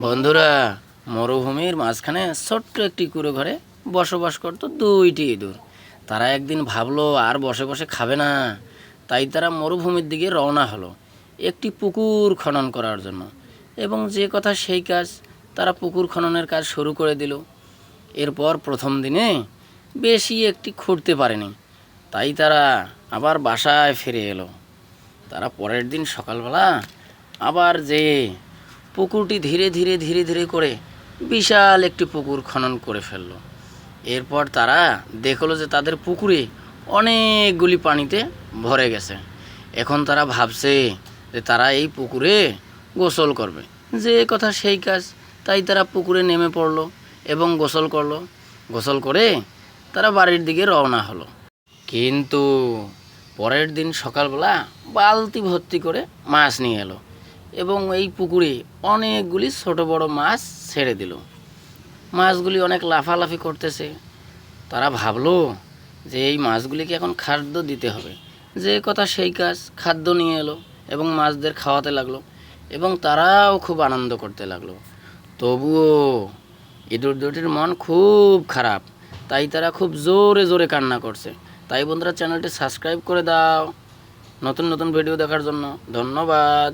বন্ধুরা, মরুভূমির মাঝখানে ছোট্ট একটি কুঁড়ো ঘরে বসবাস করত দুইটি ইঁদুর। তারা একদিন ভাবলো আর বসে বসে খাবে না, তাই তারা মরুভূমির দিকে রওনা হলো একটি পুকুর খনন করার জন্য। এবং যে কথা সেই কাজ, তারা পুকুর খননের কাজ শুরু করে দিল। এরপর প্রথম দিনে বেশি একটি খুঁড়তে পারেনি, তাই তারা আবার বাসায় ফিরে এলো। তারা পরের দিন সকালবেলা আবার যে পুকুরটি ধীরে ধীরে ধীরে ধীরে করে বিশাল একটি পুকুর খনন করে ফেললো। এরপর তারা দেখলো যে তাদের পুকুরে অনেকগুলি পানিতে ভরে গেছে। এখন তারা ভাবছে যে তারা এই পুকুরে গোসল করবে। যে কথা সেই কাজ, তাই তারা পুকুরে নেমে পড়লো এবং গোসল করলো। গোসল করে তারা বাড়ির দিকে রওনা হলো। কিন্তু পরের দিন সকালবেলা বালতি ভর্তি করে মাছ নিয়ে এলো এবং এই পুকুরে অনেকগুলি ছোট বড় মাছ ছেড়ে দিল। মাছগুলি অনেক লাফালাফি করতেছে। তারা ভাবলো যে এই মাছগুলিকে এখন খাদ্য দিতে হবে। যে কথা সেই কাজ, খাদ্য নিয়ে এলো এবং মাছদের খাওয়াতে লাগলো এবং তারাও খুব আনন্দ করতে লাগলো। তবুও ইঁদুর দুটির মন খুব খারাপ, তাই তারা খুব জোরে জোরে কান্না করছে। তাই বন্ধুরা, চ্যানেলটি সাবস্ক্রাইব করে দাও নতুন নতুন ভিডিও দেখার জন্য। ধন্যবাদ।